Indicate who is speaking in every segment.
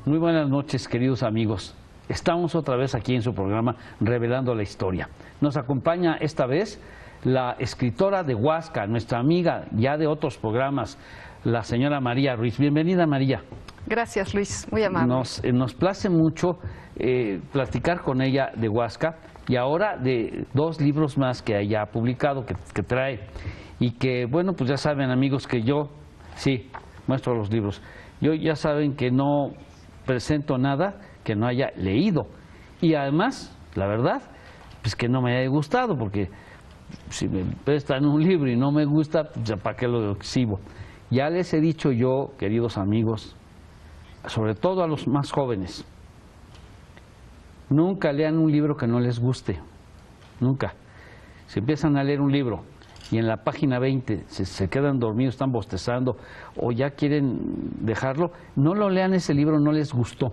Speaker 1: Muy buenas noches, queridos amigos. Estamos otra vez aquí en su programa Revelando la Historia. Nos acompaña esta vez la escritora de Huasca, nuestra amiga ya de otros programas, la señora María Ruiz. Bienvenida, María.
Speaker 2: Gracias, Luis, muy amable.
Speaker 1: Nos place mucho platicar con ella de Huasca y ahora de dos libros más que ella ha publicado, que trae. Y que, bueno, pues ya saben, amigos, que yo, sí, muestro los libros. Ya saben que no presento nada que no haya leído. Y además, la verdad, pues que no me haya gustado, porque si me prestan un libro y no me gusta, pues ¿para qué lo exhibo? Ya les he dicho yo, queridos amigos, sobre todo a los más jóvenes, nunca lean un libro que no les guste, nunca. Si empiezan a leer un libro y en la página 20 se quedan dormidos, están bostezando o ya quieren dejarlo, no lo lean, ese libro no les gustó.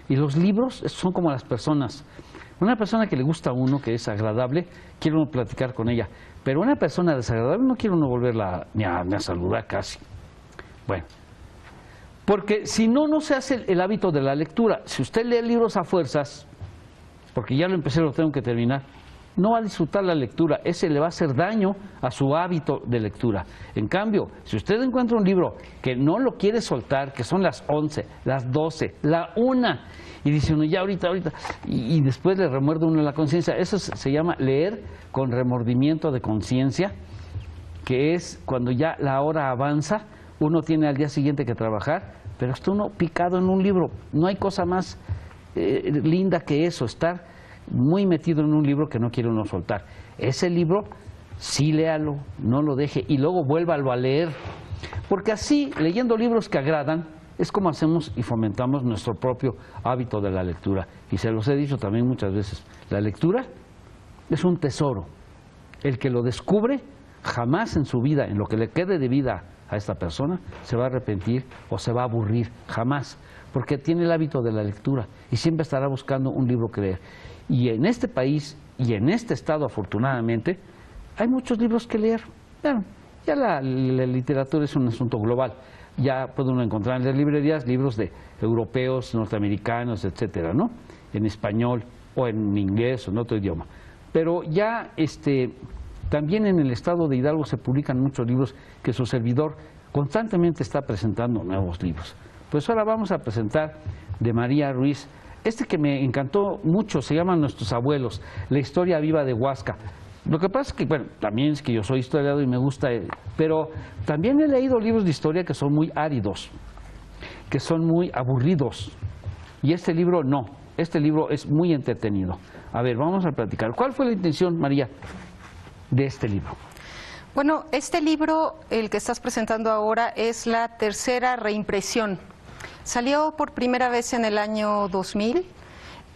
Speaker 1: Y los libros son como las personas. Una persona que le gusta a uno, que es agradable, quiere uno platicar con ella. Pero una persona desagradable no quiere uno volverla ni a saludar casi. Bueno, porque si no, no se hace el hábito de la lectura. Si usted lee libros a fuerzas, porque ya lo empecé, lo tengo que terminar, no va a disfrutar la lectura, ese le va a hacer daño a su hábito de lectura. En cambio, si usted encuentra un libro que no lo quiere soltar, que son las 11, las 12, la 1, y dice uno, ya ahorita, y después le remuerde uno la conciencia, eso se llama leer con remordimiento de conciencia, que es cuando ya la hora avanza, uno tiene al día siguiente que trabajar, pero está uno picado en un libro. No hay cosa más linda que eso, estar muy metido en un libro que no quiere uno soltar. Ese libro, sí léalo, no lo deje y luego vuélvalo a leer. Porque así, leyendo libros que agradan, es como hacemos y fomentamos nuestro propio hábito de la lectura. Y se los he dicho también muchas veces, la lectura es un tesoro. El que lo descubre, jamás en su vida, en lo que le quede de vida a esta persona, se va a arrepentir o se va a aburrir, jamás. Porque tiene el hábito de la lectura y siempre estará buscando un libro que leer. Y en este país y en este estado, afortunadamente, hay muchos libros que leer. Bueno, ya la literatura es un asunto global. Ya puede uno encontrar en las librerías libros de europeos, norteamericanos, etcétera, ¿no? En español o en inglés o en otro idioma. Pero ya también en el estado de Hidalgo se publican muchos libros que su servidor constantemente está presentando nuevos libros. Pues ahora vamos a presentar de María Ruiz que me encantó mucho, se llama Nuestros Abuelos, la historia viva de Huasca. Lo que pasa es que, bueno, también es que yo soy historiador y me gusta, pero también he leído libros de historia que son muy áridos, que son muy aburridos. Y este libro no, este libro es muy entretenido. A ver, vamos a platicar. ¿Cuál fue la intención, María, de este libro?
Speaker 2: Bueno, este libro, el que estás presentando ahora, es la tercera reimpresión. Salió por primera vez en el año 2000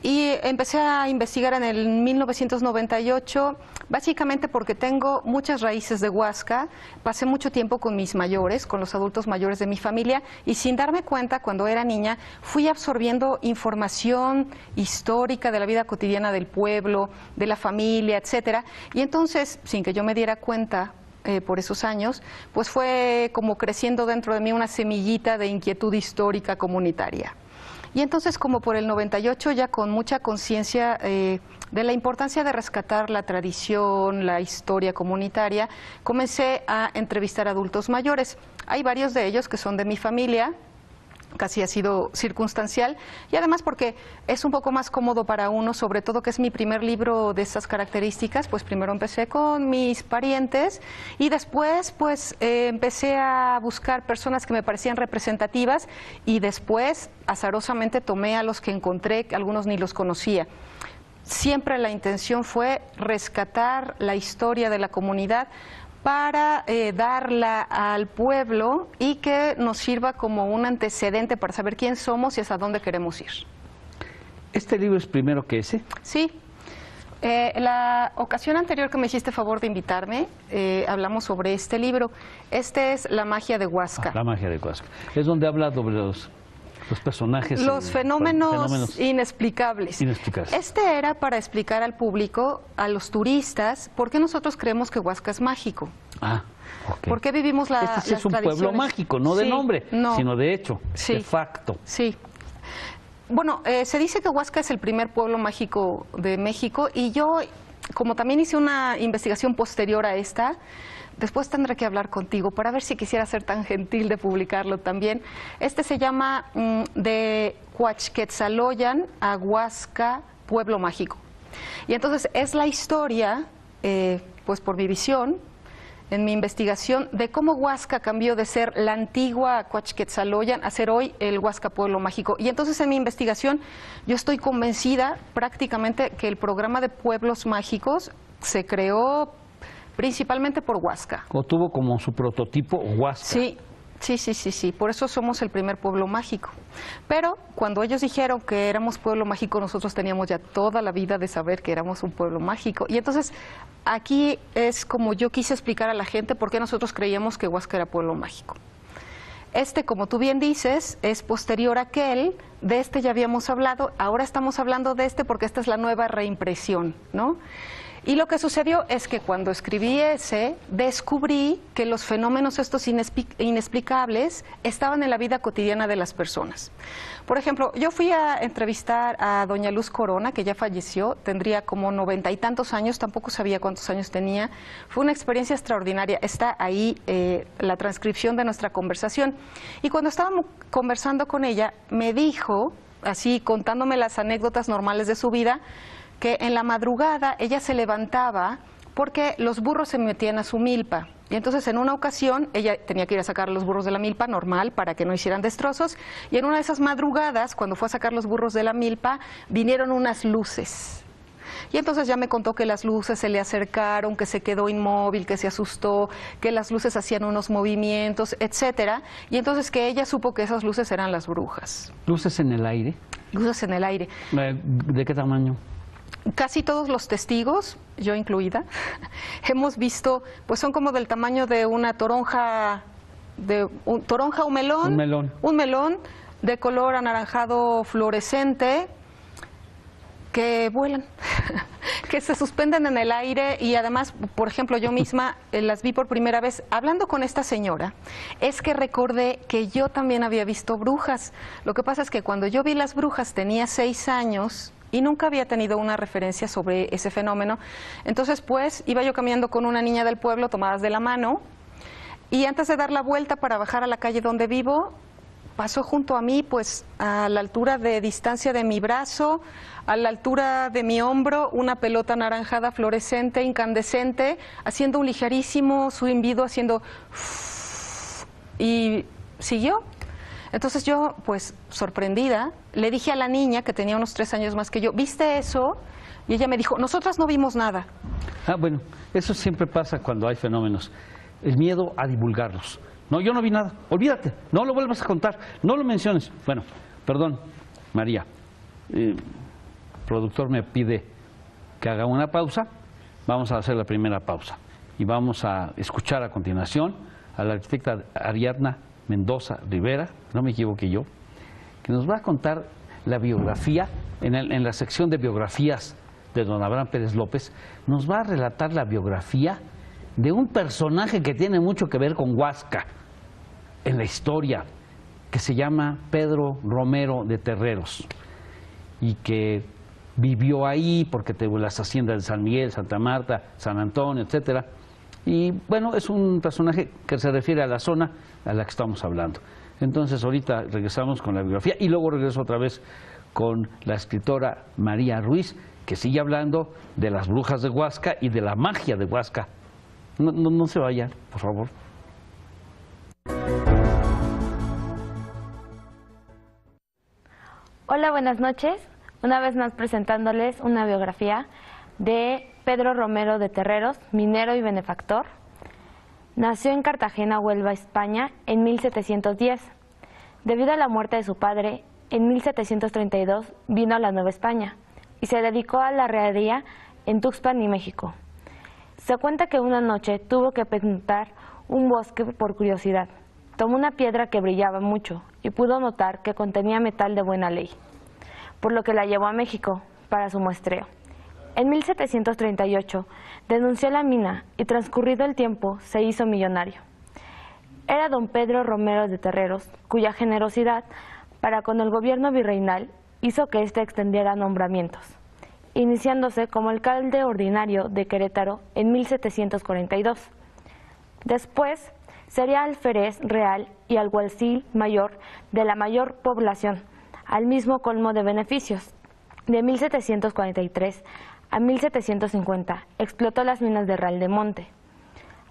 Speaker 2: y empecé a investigar en el 1998, básicamente porque tengo muchas raíces de Huasca, pasé mucho tiempo con mis mayores, con los adultos mayores de mi familia, y sin darme cuenta, cuando era niña, fui absorbiendo información histórica de la vida cotidiana del pueblo, de la familia, etcétera, y entonces, sin que yo me diera cuenta, por esos años, pues fue como creciendo dentro de mí una semillita de inquietud histórica comunitaria. Y entonces, como por el 98, ya con mucha conciencia de la importancia de rescatar la tradición, la historia comunitaria, comencé a entrevistar a adultos mayores. Hay varios de ellos que son de mi familia, casi ha sido circunstancial, y además porque es un poco más cómodo para uno, sobre todo que es mi primer libro de estas características, pues primero empecé con mis parientes y después pues empecé a buscar personas que me parecían representativas y después azarosamente tomé a los que encontré, que algunos ni los conocía. Siempre la intención fue rescatar la historia de la comunidad para darla al pueblo y que nos sirva como un antecedente para saber quién somos y hasta dónde queremos ir.
Speaker 1: ¿Este libro es primero que ese?
Speaker 2: Sí. La ocasión anterior que me hiciste favor de invitarme, hablamos sobre este libro. Este es La magia de Huasca.
Speaker 1: La magia de Huasca. Es donde habla sobre los personajes.
Speaker 2: Los fenómenos inexplicables. Este era para explicar al público, a los turistas, por qué nosotros creemos que Huasca es mágico.
Speaker 1: Okay.
Speaker 2: ¿Por qué vivimos
Speaker 1: Este sí es un pueblo mágico, no de nombre, sino de hecho, de facto.
Speaker 2: Sí. Bueno, se dice que Huasca es el primer pueblo mágico de México y yo, como también hice una investigación posterior a esta, después tendré que hablar contigo para ver si quisiera ser tan gentil de publicarlo también. Este se llama De Coachquetzaloyan a Huasca, Pueblo Mágico. Y entonces es la historia, pues por mi visión, en mi investigación, de cómo Huasca cambió de ser la antigua Coachquetzaloyan a ser hoy el Huasca Pueblo Mágico. Y entonces en mi investigación yo estoy convencida prácticamente que el programa de pueblos mágicos se creó principalmente por Huasca.
Speaker 1: O tuvo como su prototipo Huasca.
Speaker 2: Sí, por eso somos el primer pueblo mágico. Pero cuando ellos dijeron que éramos pueblo mágico, nosotros teníamos ya toda la vida de saber que éramos un pueblo mágico. Y entonces aquí es como yo quise explicar a la gente por qué nosotros creíamos que Huasca era pueblo mágico. Este, como tú bien dices, es posterior a aquel, de este ya habíamos hablado, ahora estamos hablando de este porque esta es la nueva reimpresión, ¿no? Y lo que sucedió es que cuando escribí ese, descubrí que los fenómenos estos inexplicables estaban en la vida cotidiana de las personas. Por ejemplo, yo fui a entrevistar a doña Luz Corona, que ya falleció, tendría como 90 y tantos años, tampoco sabía cuántos años tenía. Fue una experiencia extraordinaria, está ahí la transcripción de nuestra conversación. Y cuando estábamos conversando con ella, me dijo, así contándome las anécdotas normales de su vida, que en la madrugada ella se levantaba porque los burros se metían a su milpa. Y entonces en una ocasión ella tenía que ir a sacar los burros de la milpa, normal, para que no hicieran destrozos. Y en una de esas madrugadas, cuando fue a sacar los burros de la milpa, vinieron unas luces. Y entonces ya me contó que las luces se le acercaron, que se quedó inmóvil, que se asustó, que las luces hacían unos movimientos, etcétera. Y entonces que ella supo que esas luces eran las brujas.
Speaker 1: ¿Luces en el aire?
Speaker 2: Luces en el aire.
Speaker 1: ¿De qué tamaño?
Speaker 2: Casi todos los testigos, yo incluida, hemos visto, pues son como del tamaño de una toronja, o melón.
Speaker 1: Un melón.
Speaker 2: Un melón de color anaranjado fluorescente, que vuelan, que se suspenden en el aire y además, por ejemplo, yo misma las vi por primera vez hablando con esta señora, es que recordé que yo también había visto brujas. Lo que pasa es que cuando yo vi las brujas tenía 6 años y nunca había tenido una referencia sobre ese fenómeno. Entonces, pues, iba yo caminando con una niña del pueblo tomadas de la mano y antes de dar la vuelta para bajar a la calle donde vivo, pasó junto a mí, pues, a la altura de distancia de mi brazo, a la altura de mi hombro, una pelota anaranjada fluorescente, incandescente, haciendo un ligerísimo zumbido, haciendo... y siguió. Entonces yo, pues, sorprendida, le dije a la niña, que tenía unos 3 años más que yo, ¿viste eso? Y ella me dijo, nosotras no vimos nada.
Speaker 1: Bueno, eso siempre pasa cuando hay fenómenos. El miedo a divulgarlos. No, yo no vi nada, olvídate, no lo vuelvas a contar, no lo menciones. Bueno, perdón, María, el productor me pide que haga una pausa, vamos a hacer la primera pausa y vamos a escuchar a continuación a la arquitecta Ariadna Mendoza Rivera, no me equivoqué yo, que nos va a contar la biografía, en la sección de biografías de don Abraham Pérez López, nos va a relatar la biografía de un personaje que tiene mucho que ver con Huasca en la historia, que se llama Pedro Romero de Terreros y que vivió ahí porque tuvo las haciendas de San Miguel, Santa Marta, San Antonio, etcétera. Y bueno, es un personaje que se refiere a la zona a la que estamos hablando. Entonces ahorita regresamos con la biografía y luego regreso otra vez con la escritora María Ruiz, que sigue hablando de las brujas de Huasca y de la magia de Huasca. No se vayan, por favor.
Speaker 3: Hola, buenas noches. Una vez más presentándoles una biografía de Pedro Romero de Terreros, minero y benefactor. Nació en Cartagena, Huelva, España, en 1710. Debido a la muerte de su padre, en 1732 vino a la Nueva España y se dedicó a la herrería en Tuxpan y México. Se cuenta que una noche tuvo que penetrar un bosque por curiosidad. Tomó una piedra que brillaba mucho y pudo notar que contenía metal de buena ley, por lo que la llevó a México para su muestreo. En 1738 denunció la mina y transcurrido el tiempo se hizo millonario. Era don Pedro Romero de Terreros, cuya generosidad para con el gobierno virreinal hizo que éste extendiera nombramientos, iniciándose como alcalde ordinario de Querétaro en 1742. Después sería alférez real y alguacil mayor de la mayor población, al mismo colmo de beneficios. De 1743 a 1750 explotó las minas de Real de Monte,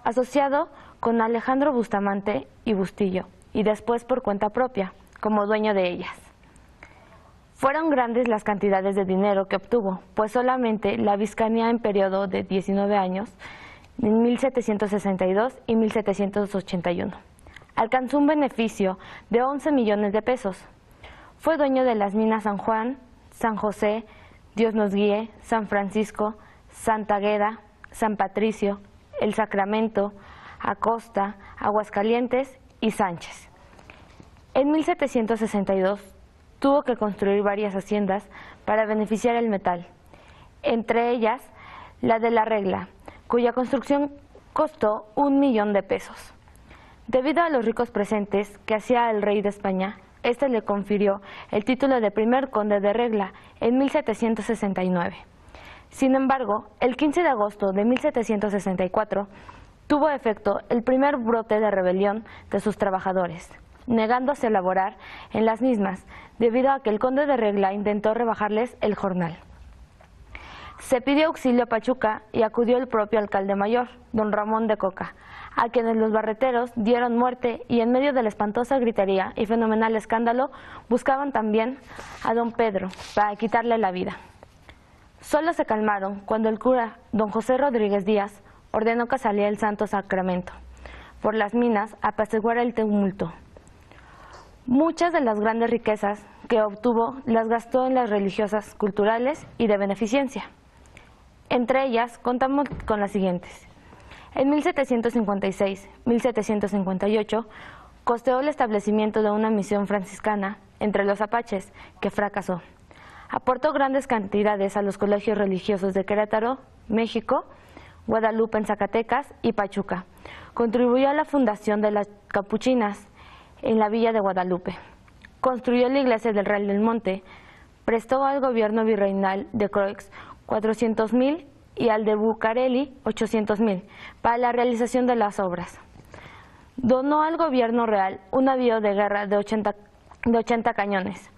Speaker 3: asociado con Alejandro Bustamante y Bustillo, y después por cuenta propia, como dueño de ellas. Fueron grandes las cantidades de dinero que obtuvo, pues solamente la Vizcaína en periodo de 19 años, en 1762 y 1781, alcanzó un beneficio de 11 millones de pesos. Fue dueño de las minas San Juan, San José, Dios nos guíe, San Francisco, Santa Agueda, San Patricio, El Sacramento, Acosta, Aguascalientes y Sánchez. En 1762 tuvo que construir varias haciendas para beneficiar el metal, entre ellas la de La Regla, cuya construcción costó 1 millón de pesos. Debido a los ricos presentes que hacía el rey de España, este le confirió el título de primer conde de Regla en 1769. Sin embargo, el 15 de agosto de 1764 tuvo efecto el primer brote de rebelión de sus trabajadores, negándose a laborar en las mismas, debido a que el conde de Regla intentó rebajarles el jornal. Se pidió auxilio a Pachuca y acudió el propio alcalde mayor, don Ramón de Coca, a quienes los barreteros dieron muerte y en medio de la espantosa gritería y fenomenal escándalo buscaban también a don Pedro para quitarle la vida. Solo se calmaron cuando el cura, don José Rodríguez Díaz, ordenó que saliera el Santo Sacramento por las minas a apaciguar el tumulto. Muchas de las grandes riquezas que obtuvo las gastó en las religiosas, culturales y de beneficencia. Entre ellas contamos con las siguientes. En 1756-1758 costeó el establecimiento de una misión franciscana entre los apaches, que fracasó. Aportó grandes cantidades a los colegios religiosos de Querétaro, México, Guadalupe en Zacatecas y Pachuca. Contribuyó a la fundación de las capuchinas en la villa de Guadalupe. Construyó la iglesia del Real del Monte. Prestó al gobierno virreinal de Croix 400,000 y al de Bucareli 800,000 para la realización de las obras. Donó al gobierno real un navío de guerra de 80 cañones.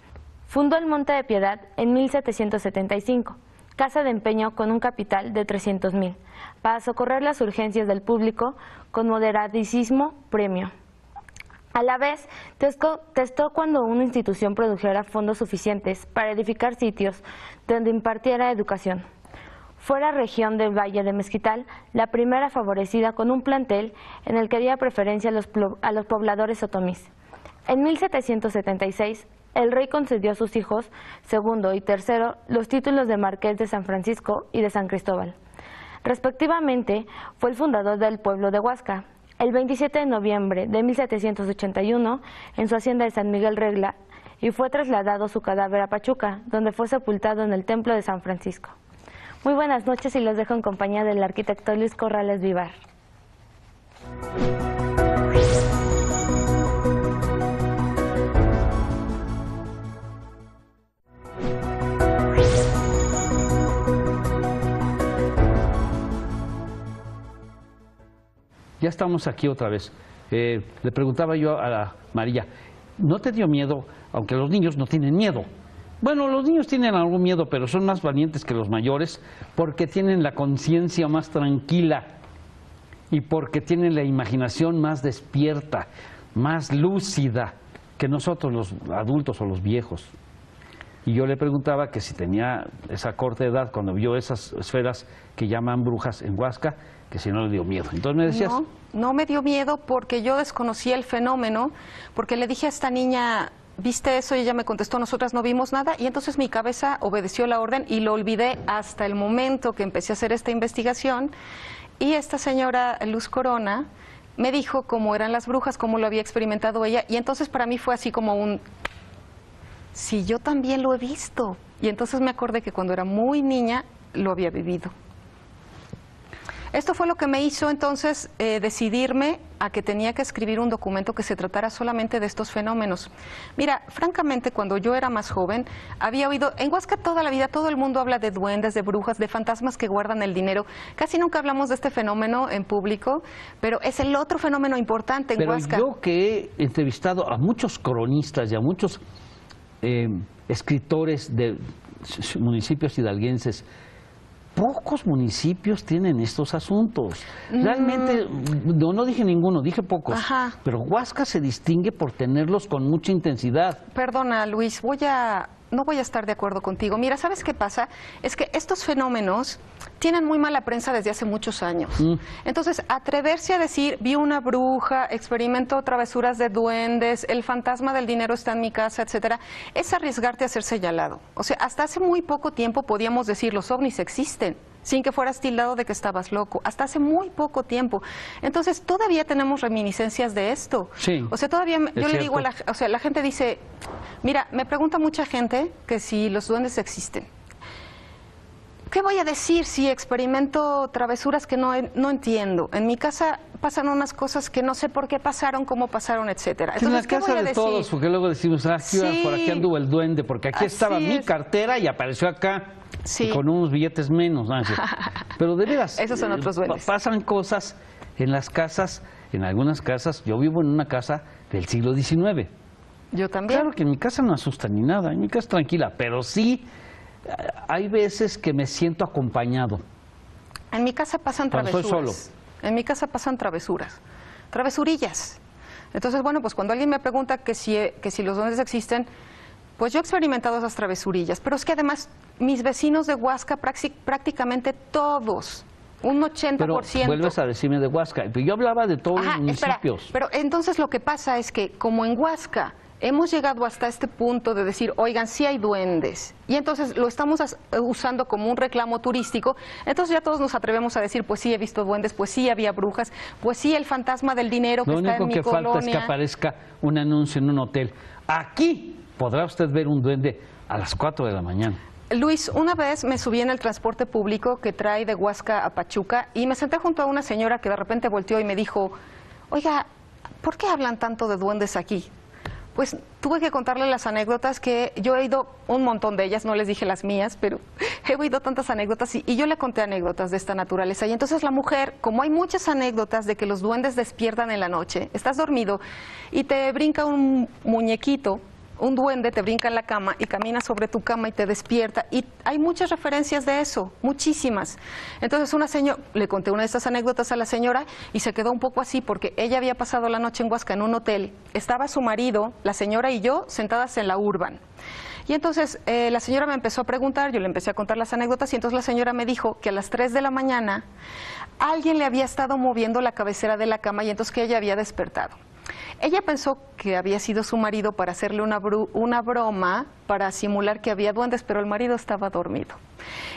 Speaker 3: Fundó el Monte de Piedad en 1775, casa de empeño con un capital de 300,000, para socorrer las urgencias del público con moderadísimo premio. A la vez, testó cuando una institución produjera fondos suficientes para edificar sitios donde impartiera educación. Fue la región del Valle de Mezquital la primera favorecida con un plantel en el que dio preferencia a los pobladores otomís. En 1776, el rey concedió a sus hijos, segundo y tercero, los títulos de Marqués de San Francisco y de San Cristóbal. Respectivamente, fue el fundador del pueblo de Huasca. El 27 de noviembre de 1781, en su hacienda de San Miguel Regla, y fue trasladado su cadáver a Pachuca, donde fue sepultado en el templo de San Francisco. Muy buenas noches y los dejo en compañía del arquitecto Luis Corrales Vivar.
Speaker 1: Ya estamos aquí otra vez. Le preguntaba yo a la María, ¿no te dio miedo? Aunque los niños no tienen miedo. Bueno, los niños tienen algún miedo, pero son más valientes que los mayores porque tienen la conciencia más tranquila y porque tienen la imaginación más despierta, más lúcida que nosotros los adultos o los viejos. Y yo le preguntaba que si tenía esa corta edad cuando vio esas esferas que llaman brujas en Huasca, que si no le dio miedo. Entonces me decías...
Speaker 2: No me dio miedo porque yo desconocía el fenómeno, porque le dije a esta niña, ¿viste eso? Y ella me contestó, nosotras no vimos nada. Y entonces mi cabeza obedeció la orden y lo olvidé hasta el momento que empecé a hacer esta investigación. Y esta señora Luz Corona me dijo cómo eran las brujas, cómo lo había experimentado ella. Y entonces para mí fue así como un... sí, yo también lo he visto. Y entonces me acordé que cuando era muy niña lo había vivido. Esto fue lo que me hizo entonces decidirme a que tenía que escribir un documento que se tratara solamente de estos fenómenos. Mira, francamente, cuando yo era más joven, había oído, en Huasca toda la vida todo el mundo habla de duendes, de brujas, de fantasmas que guardan el dinero. Casi nunca hablamos de este fenómeno en público, pero es el otro fenómeno importante en Huasca.
Speaker 1: Pero yo que he entrevistado a muchos cronistas y a muchos escritores de municipios hidalguenses, pocos municipios tienen estos asuntos. Realmente, no dije ninguno, dije pocos.
Speaker 2: Ajá.
Speaker 1: Pero Huasca se distingue por tenerlos con mucha intensidad.
Speaker 2: Perdona, Luis, no voy a estar de acuerdo contigo. Mira, ¿sabes qué pasa? Es que estos fenómenos tienen muy mala prensa desde hace muchos años. Entonces, atreverse a decir, vi una bruja, experimento travesuras de duendes, el fantasma del dinero está en mi casa, etcétera, es arriesgarte a ser señalado. O sea, hasta hace muy poco tiempo podíamos decir, los ovnis existen, sin que fueras tildado de que estabas loco. Hasta hace muy poco tiempo. Entonces, todavía tenemos reminiscencias de esto.
Speaker 1: Sí,
Speaker 2: o sea, todavía yo le digo
Speaker 1: cierto.
Speaker 2: la gente dice, mira, me pregunta mucha gente que si los duendes existen. ¿Qué voy a decir si experimento travesuras que no entiendo? En mi casa pasan unas cosas que no sé por qué pasaron, cómo pasaron, etcétera.
Speaker 1: Entonces, en la
Speaker 2: ¿qué
Speaker 1: casa
Speaker 2: voy a
Speaker 1: de
Speaker 2: decir?
Speaker 1: todos, porque luego decimos, por aquí anduvo el duende, porque aquí estaba mi cartera y apareció acá con unos billetes menos. Pero de veras,
Speaker 2: esos son otros duendes.
Speaker 1: Pasan cosas en las casas, en algunas casas. Yo vivo en una casa del siglo XIX.
Speaker 2: Yo también.
Speaker 1: Claro que en mi casa no asusta ni nada, en mi casa es tranquila, pero sí hay veces que me siento acompañado.
Speaker 2: En mi casa pasan travesuras.
Speaker 1: Cuando soy solo.
Speaker 2: En mi casa pasan travesuras, travesurillas. Entonces, bueno, pues cuando alguien me pregunta que si los duendes existen, pues yo he experimentado esas travesurillas. Pero es que además mis vecinos de Huasca, prácticamente todos, un 80%.
Speaker 1: Pero vuelves a decirme de Huasca. Yo hablaba de todos los municipios.
Speaker 2: Espera, pero entonces lo que pasa es que como en Huasca hemos llegado hasta este punto de decir, oigan, sí hay duendes, y entonces lo estamos usando como un reclamo turístico, entonces ya todos nos atrevemos a decir, pues sí he visto duendes, pues sí había brujas, pues sí el fantasma del dinero que está en mi colonia. Lo único que falta es que aparezca un anuncio en un hotel. Aquí podrá usted ver un duende a las 4 de la mañana. Luis, una vez me subí en el transporte público que trae de Huasca a Pachuca y me senté junto a una señora que de repente volteó y me dijo, oiga, ¿por qué hablan tanto de duendes aquí? Pues tuve que contarle las anécdotas que yo he oído un montón de ellas, no les dije las mías, pero he oído tantas anécdotas y yo le conté anécdotas de esta naturaleza. Y entonces la mujer, como hay muchas anécdotas de que los duendes despiertan en la noche, estás dormido y te brinca un muñequito, un duende te brinca en la cama y camina sobre tu cama y te despierta. Y hay muchas referencias de eso, muchísimas. Entonces le conté una de estas anécdotas a la señora y se quedó un poco así porque ella había pasado la noche en Huasca en un hotel. Estaba su marido, la señora y yo sentadas en la Urban. Y entonces la señora me empezó a preguntar, yo le empecé a contar las anécdotas y entonces la señora me dijo que a las 3 de la mañana alguien le había estado moviendo la cabecera de la cama y entonces que ella había despertado. Ella pensó que había sido su marido para hacerle una broma para simular que había duendes, pero el marido estaba dormido.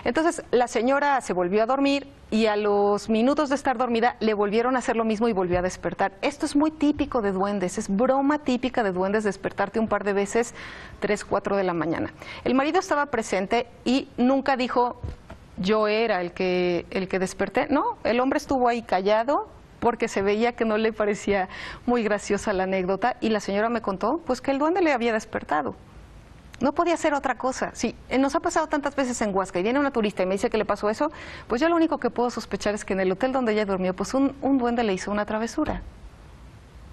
Speaker 2: Entonces la señora se volvió a dormir y a los minutos de estar dormida le volvieron a hacer lo mismo y volvió a despertar. Esto es muy típico de duendes, es broma típica de duendes despertarte un par de veces 3, 4 de la mañana. El marido estaba presente y nunca dijo yo era el que desperté. No, el hombre estuvo ahí callado porque se veía que no le parecía muy graciosa la anécdota y la señora me contó pues que el duende le había despertado. No podía ser otra cosa. Sí, nos ha pasado tantas veces en Huasca y viene una turista y me dice que le pasó eso, pues yo lo único que puedo sospechar es que en el hotel donde ella durmió, pues un duende le hizo una travesura.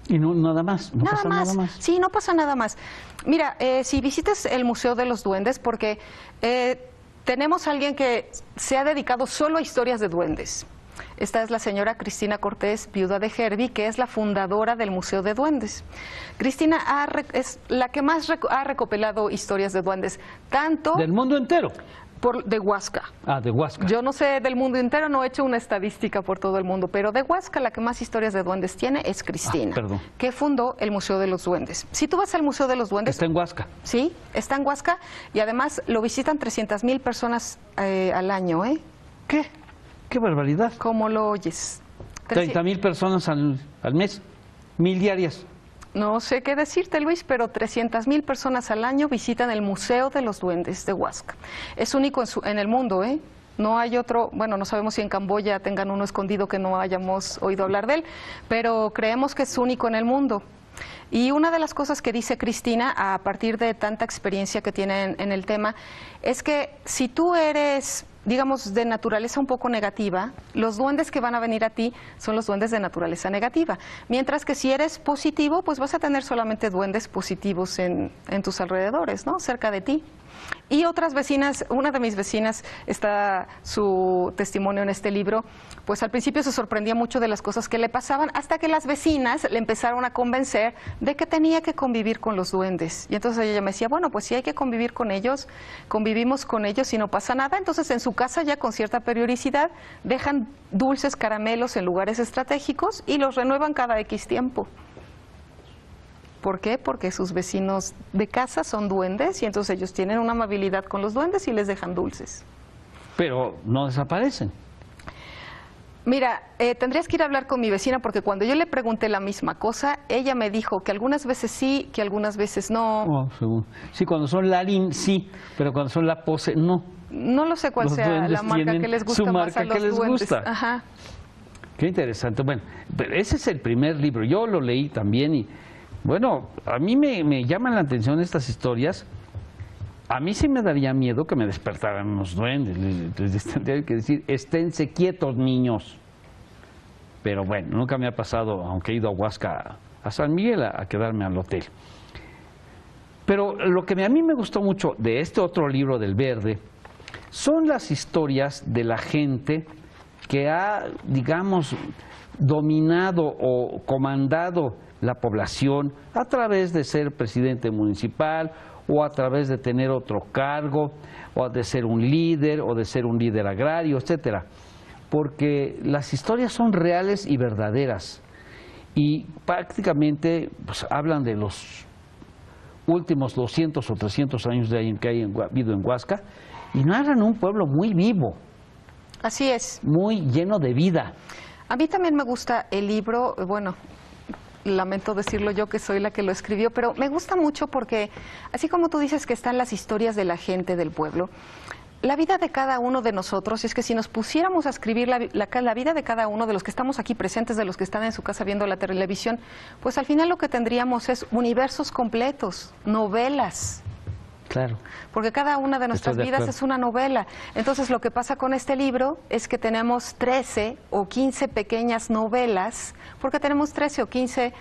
Speaker 1: Y no, nada más, no pasa nada más.
Speaker 2: Sí, no pasa nada más. Mira, si visitas el Museo de los Duendes, porque tenemos a alguien que se ha dedicado solo a historias de duendes. Esta es la señora Cristina Cortés, viuda de Herbie, que es la fundadora del Museo de Duendes. Cristina es la que más ha recopilado historias de duendes, tanto...
Speaker 1: ¿Del mundo entero?
Speaker 2: De Huasca.
Speaker 1: Ah, de Huasca.
Speaker 2: Yo no sé del mundo entero, no he hecho una estadística por todo el mundo, pero de Huasca la que más historias de duendes tiene es Cristina,
Speaker 1: perdón.
Speaker 2: que fundó el Museo de los Duendes. Si tú vas al Museo de los Duendes...
Speaker 1: Está en Huasca.
Speaker 2: Sí, está en Huasca y además lo visitan 300,000 personas al año, ¿eh?
Speaker 1: ¿Qué? ¡Qué barbaridad!
Speaker 2: ¿Cómo lo oyes?
Speaker 1: 30,000 personas al mes, 1,000 diarias.
Speaker 2: No sé qué decirte, Luis, pero 300,000 personas al año visitan el Museo de los Duendes de Huasca. Es único en el mundo, ¿eh? No hay otro, bueno, no sabemos si en Camboya tengan uno escondido que no hayamos oído hablar de él, pero creemos que es único en el mundo. Y una de las cosas que dice Cristina, a partir de tanta experiencia que tiene en el tema, es que si tú eres, digamos, de naturaleza un poco negativa, los duendes que van a venir a ti son los duendes de naturaleza negativa. Mientras que si eres positivo, pues vas a tener solamente duendes positivos en tus alrededores, ¿no? Cerca de ti. Y otras vecinas, una de mis vecinas, está su testimonio en este libro, pues al principio se sorprendía mucho de las cosas que le pasaban, hasta que las vecinas le empezaron a convencer de que tenía que convivir con los duendes. Y entonces ella me decía, bueno, pues si hay que convivir con ellos, convivimos con ellos y no pasa nada. Entonces en su casa ya con cierta periodicidad dejan dulces, caramelos en lugares estratégicos y los renuevan cada X tiempo. ¿Por qué? Porque sus vecinos de casa son duendes y entonces ellos tienen una amabilidad con los duendes y les dejan dulces.
Speaker 1: Pero no desaparecen.
Speaker 2: Mira, tendrías que ir a hablar con mi vecina porque cuando yo le pregunté la misma cosa, ella me dijo que algunas veces sí, que algunas veces no.
Speaker 1: Oh, seguro. Sí, cuando son Larín sí, pero cuando son La Pose no.
Speaker 2: No lo sé cuál
Speaker 1: Los
Speaker 2: sea
Speaker 1: duendes
Speaker 2: la marca que les gusta
Speaker 1: su
Speaker 2: más
Speaker 1: marca
Speaker 2: a los
Speaker 1: que les
Speaker 2: duendes.
Speaker 1: gusta.
Speaker 2: Ajá.
Speaker 1: Qué interesante. Bueno, pero ese es el primer libro. Yo lo leí también y, bueno, a mí me llaman la atención estas historias. A mí sí me daría miedo que me despertaran unos duendes. Les tendría que decir, esténse quietos, niños. Pero bueno, nunca me ha pasado, aunque he ido a Huasca, a San Miguel, a quedarme al hotel. Pero lo que a mí me gustó mucho de este otro libro del Verde son las historias de la gente que ha, digamos, dominado o comandado la población a través de ser presidente municipal o a través de tener otro cargo o de ser un líder o de ser un líder agrario, etcétera. Porque las historias son reales y verdaderas y prácticamente pues, hablan de los últimos 200 o 300 años que hay habido en Huasca y narran un pueblo muy vivo.
Speaker 2: Así es.
Speaker 1: Muy lleno de vida.
Speaker 2: A mí también me gusta el libro, bueno, lamento decirlo yo que soy la que lo escribió, pero me gusta mucho porque, así como tú dices que están las historias de la gente del pueblo, la vida de cada uno de nosotros, es que si nos pusiéramos a escribir la vida de cada uno de los que estamos aquí presentes, de los que están en su casa viendo la televisión, pues al final lo que tendríamos es universos completos, novelas.
Speaker 1: Claro.
Speaker 2: Porque cada una de nuestras vidas es una novela. Entonces lo que pasa con este libro es que tenemos 13 o 15 pequeñas novelas, porque tenemos 13 o 15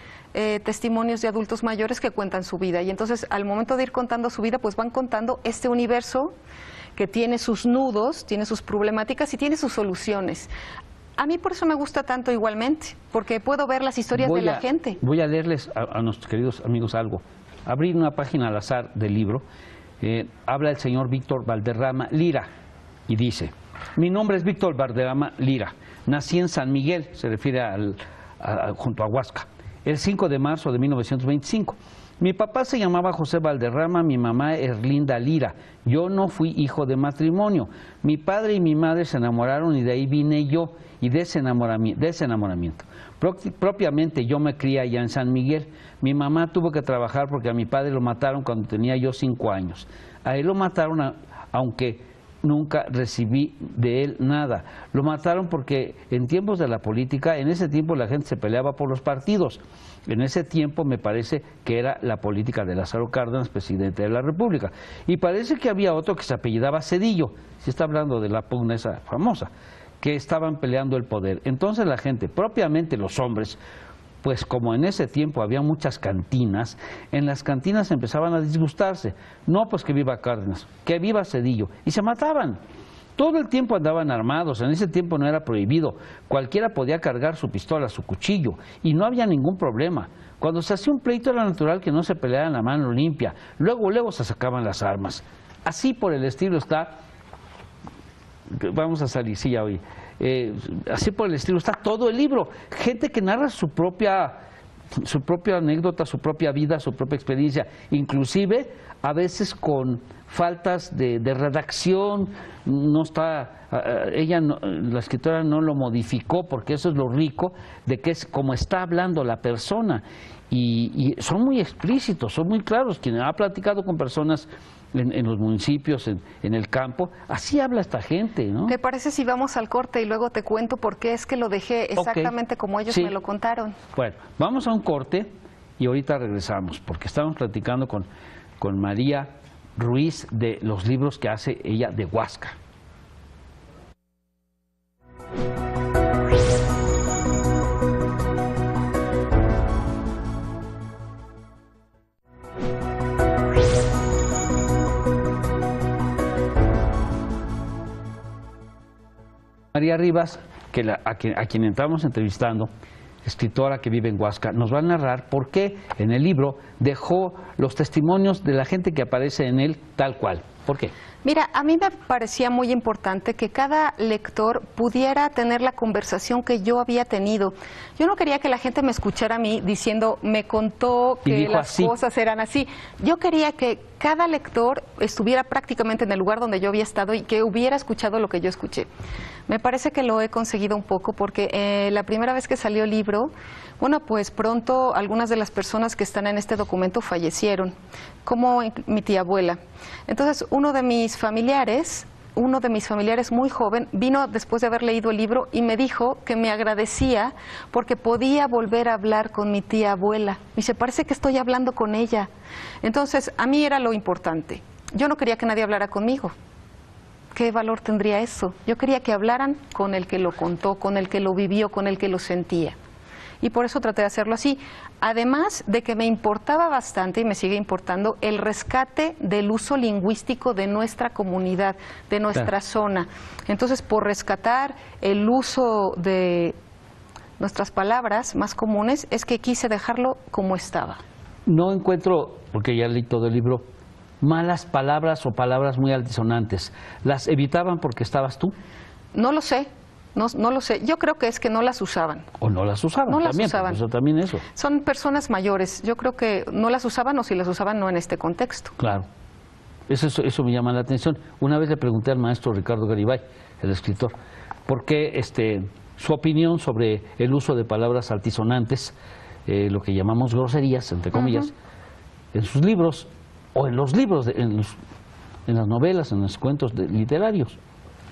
Speaker 2: testimonios de adultos mayores que cuentan su vida. Y entonces al momento de ir contando su vida, pues van contando este universo que tiene sus nudos, tiene sus problemáticas y tiene sus soluciones. A mí por eso me gusta tanto igualmente, porque puedo ver las historias de la gente.
Speaker 1: Voy a leerles a nuestros queridos amigos algo. Abrir una página al azar del libro. Habla el señor Víctor Valderrama Lira y dice: mi nombre es Víctor Valderrama Lira, nací en San Miguel, se refiere junto a Huasca, el 5 de marzo de 1925. Mi papá se llamaba José Valderrama, mi mamá Erlinda Lira. Yo no fui hijo de matrimonio. Mi padre y mi madre se enamoraron y de ahí vine yo, y de ese enamoramiento. Propiamente yo me crié allá en San Miguel. Mi mamá tuvo que trabajar porque a mi padre lo mataron cuando tenía yo 5 años. A él lo mataron aunque nunca recibí de él nada. Lo mataron porque en tiempos de la política, en ese tiempo la gente se peleaba por los partidos. En ese tiempo me parece que era la política de Lázaro Cárdenas, presidente de la República. Y parece que había otro que se apellidaba Zedillo, se está hablando de la pugna esa famosa, que estaban peleando el poder. Entonces la gente, propiamente los hombres, pues como en ese tiempo había muchas cantinas, en las cantinas empezaban a disgustarse. No, pues que viva Cárdenas, que viva Zedillo, y se mataban. Todo el tiempo andaban armados, en ese tiempo no era prohibido, cualquiera podía cargar su pistola, su cuchillo, y no había ningún problema. Cuando se hacía un pleito era natural que no se pelearan la mano limpia, luego se sacaban las armas. Así por el estilo está vamos a salir, sí, ya oí. Así por el estilo, está todo el libro. Gente que narra su propia anécdota, su propia vida, su propia experiencia, inclusive a veces con faltas de redacción, no está, la escritora no lo modificó, porque eso es lo rico, de que es como está hablando la persona, y son muy explícitos, son muy claros. Quien ha platicado con personas en los municipios, en el campo, así habla esta gente, ¿no?
Speaker 2: ¿Te parece si vamos al corte y luego te cuento por qué es que lo dejé exactamente como ellos me lo contaron? Bueno,
Speaker 1: vamos a un corte y ahorita regresamos, porque estamos platicando con María Ruiz de los libros que hace ella de Huasca. María Rivas, a quien estamos entrevistando, escritora que vive en Huasca, nos va a narrar por qué en el libro dejó los testimonios de la gente que aparece en él tal cual. ¿Por qué?
Speaker 2: Mira, a mí me parecía muy importante que cada lector pudiera tener la conversación que yo había tenido. Yo no quería que la gente me escuchara a mí diciendo, me contó que las cosas eran así. Yo quería que cada lector estuviera prácticamente en el lugar donde yo había estado y que hubiera escuchado lo que yo escuché. Me parece que lo he conseguido un poco porque la primera vez que salió el libro, bueno, pues pronto algunas de las personas que están en este documento fallecieron, como mi tía abuela. Entonces, uno de mis familiares muy joven, vino después de haber leído el libro y me dijo que me agradecía porque podía volver a hablar con mi tía abuela. Y se parece que estoy hablando con ella. Entonces, a mí era lo importante. Yo no quería que nadie hablara conmigo. ¿Qué valor tendría eso? Yo quería que hablaran con el que lo contó, con el que lo vivió, con el que lo sentía. Y por eso traté de hacerlo así. Además de que me importaba bastante, y me sigue importando, el rescate del uso lingüístico de nuestra comunidad, de nuestra zona. Entonces, por rescatar el uso de nuestras palabras más comunes, es que quise dejarlo como estaba.
Speaker 1: No encuentro, porque ya leí todo el libro, malas palabras o palabras muy altisonantes. ¿Las evitaban porque estabas tú?
Speaker 2: No lo sé. No lo sé. Yo creo que es que no las usaban.
Speaker 1: O no las usaban.
Speaker 2: No
Speaker 1: también,
Speaker 2: las usaban.
Speaker 1: Eso también eso.
Speaker 2: Son personas mayores. Yo creo que no las usaban, o si las usaban no en este contexto.
Speaker 1: Claro. Eso me llama la atención. Una vez le pregunté al maestro Ricardo Garibay, el escritor, por qué su opinión sobre el uso de palabras altisonantes, lo que llamamos groserías, entre comillas, en sus libros, o en los libros, en las novelas, en los cuentos literarios.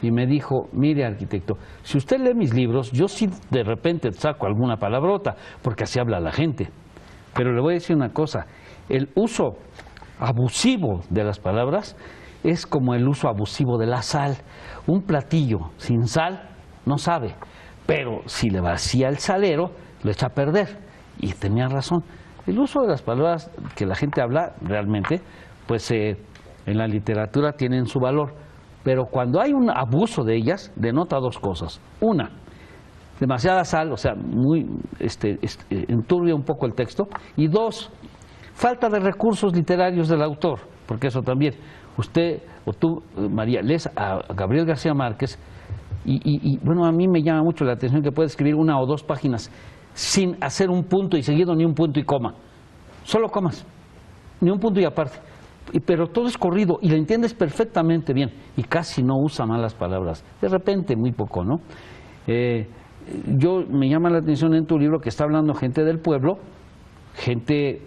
Speaker 1: Y me dijo, mire arquitecto, si usted lee mis libros, yo sí de repente saco alguna palabrota, porque así habla la gente. Pero le voy a decir una cosa, el uso abusivo de las palabras es como el uso abusivo de la sal. Un platillo sin sal no sabe, pero si le vacía el salero, lo echa a perder. Y tenía razón. El uso de las palabras que la gente habla realmente, pues en la literatura tienen su valor. Pero cuando hay un abuso de ellas, denota dos cosas. Una, demasiada sal, o sea, muy enturbia un poco el texto. Y dos, falta de recursos literarios del autor, porque eso también. Usted o tú, María, lees a Gabriel García Márquez y bueno, a mí me llama mucho la atención que puede escribir 1 o 2 páginas sin hacer un punto y seguido ni un punto y coma. Solo comas, ni un punto y aparte. Pero todo es corrido y lo entiendes perfectamente bien y casi no usa malas palabras. De repente, muy poco, ¿no? Me llama la atención en tu libro que está hablando gente del pueblo, gente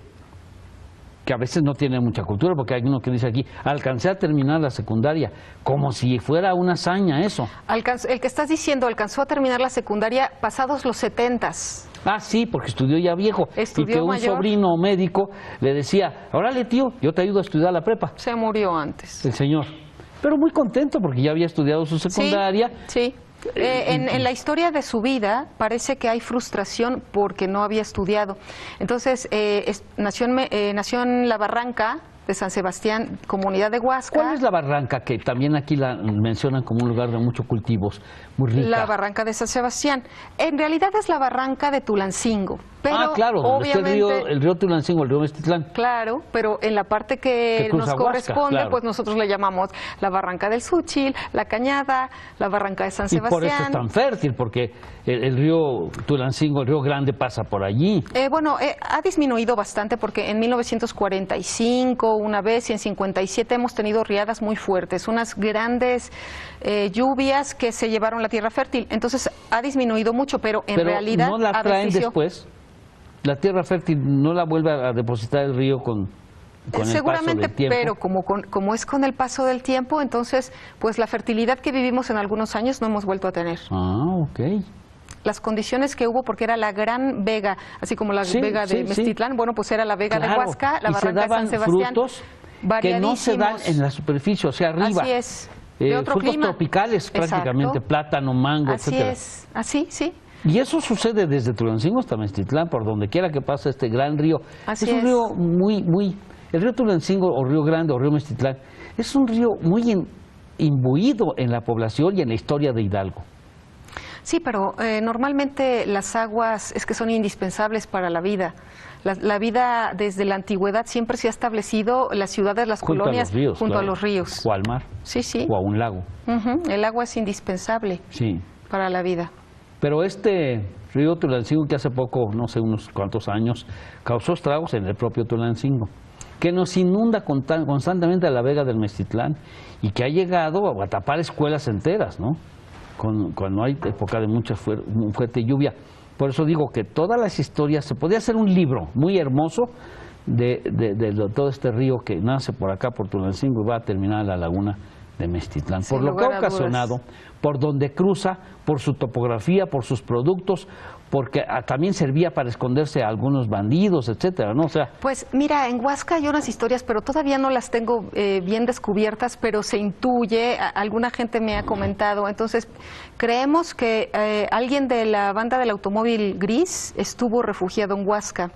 Speaker 1: que a veces no tiene mucha cultura, porque hay uno que dice aquí, alcancé a terminar la secundaria, como si fuera una hazaña eso.
Speaker 2: El que estás diciendo, alcanzó a terminar la secundaria pasados los 70s.
Speaker 1: Ah, sí, porque estudió ya viejo.
Speaker 2: Estudió
Speaker 1: y que un
Speaker 2: mayor.
Speaker 1: sobrino médico le decía, órale tío, yo te ayudo a estudiar la prepa.
Speaker 2: Se murió antes.
Speaker 1: El señor. Pero muy contento porque ya había estudiado su secundaria.
Speaker 2: Sí. En la historia de su vida parece que hay frustración porque no había estudiado. Entonces nació en La Barranca, de San Sebastián, comunidad de Huasca.
Speaker 1: ¿Cuál es la barranca que también aquí la mencionan como un lugar de muchos cultivos, muy rica?
Speaker 2: La barranca de San Sebastián. En realidad es la barranca de Tulancingo. Pero
Speaker 1: claro, donde está
Speaker 2: obviamente,
Speaker 1: el río Tulancingo, el río Meztitlán.
Speaker 2: Claro, pero en la parte que
Speaker 1: cruza
Speaker 2: nos
Speaker 1: Huasca,
Speaker 2: corresponde,
Speaker 1: claro.
Speaker 2: pues nosotros le llamamos la barranca del Súchil, la Cañada, la barranca de San
Speaker 1: Y
Speaker 2: Sebastián.
Speaker 1: por eso es tan fértil, porque el río Tulancingo, el río Grande, pasa por allí.
Speaker 2: Ha disminuido bastante porque en 1945 una vez y en 57 hemos tenido riadas muy fuertes, unas grandes lluvias que se llevaron la tierra fértil. Entonces ha disminuido mucho, pero en realidad
Speaker 1: no la traen después. La tierra fértil no la vuelve a depositar el río con el
Speaker 2: seguramente,
Speaker 1: paso del tiempo.
Speaker 2: pero como es con el paso del tiempo, entonces pues la fertilidad que vivimos en algunos años no hemos vuelto a tener.
Speaker 1: Ok.
Speaker 2: Las condiciones que hubo, porque era la gran vega, así como la vega de Meztitlán, bueno, pues era la vega de Huasca, la barranca de San Sebastián.
Speaker 1: Frutos que no se dan en la superficie, o sea, arriba.
Speaker 2: Así es. De otro
Speaker 1: frutos
Speaker 2: clima.
Speaker 1: tropicales prácticamente, plátano, mango, etcétera.
Speaker 2: Así es, así, sí.
Speaker 1: Y eso sucede desde Tulancingo hasta Meztitlán, por donde quiera que pase este gran río.
Speaker 2: Así
Speaker 1: es un río el río Tulancingo o río Grande o río Meztitlán es un río muy imbuido en la población y en la historia de Hidalgo.
Speaker 2: Sí, pero normalmente las aguas es que son indispensables para la vida. La vida desde la antigüedad siempre se ha establecido, las ciudades, las colonias, junto a los ríos.
Speaker 1: O al mar.
Speaker 2: Sí, sí.
Speaker 1: O a un lago.
Speaker 2: El agua es indispensable para la vida.
Speaker 1: Pero este río Tulancingo, que hace poco, no sé, unos cuantos años, causó estragos en el propio Tulancingo, que nos inunda constantemente a la vega del Meztitlán y que ha llegado a tapar escuelas enteras, ¿no? Cuando hay época de mucha fuerte lluvia. Por eso digo que todas las historias, se podría hacer un libro muy hermoso de todo este río que nace por acá, por Tulancingo, y va a terminar en la laguna de Meztitlán, por lo que ha ocasionado, por donde cruza, por su topografía, por sus productos, porque también servía para esconderse a algunos bandidos, etcétera, ¿no? O sea,
Speaker 2: pues mira, en Huasca hay unas historias, pero todavía no las tengo bien descubiertas, pero se intuye, alguna gente me ha comentado, entonces creemos que alguien de la banda del automóvil gris estuvo refugiado en Huasca.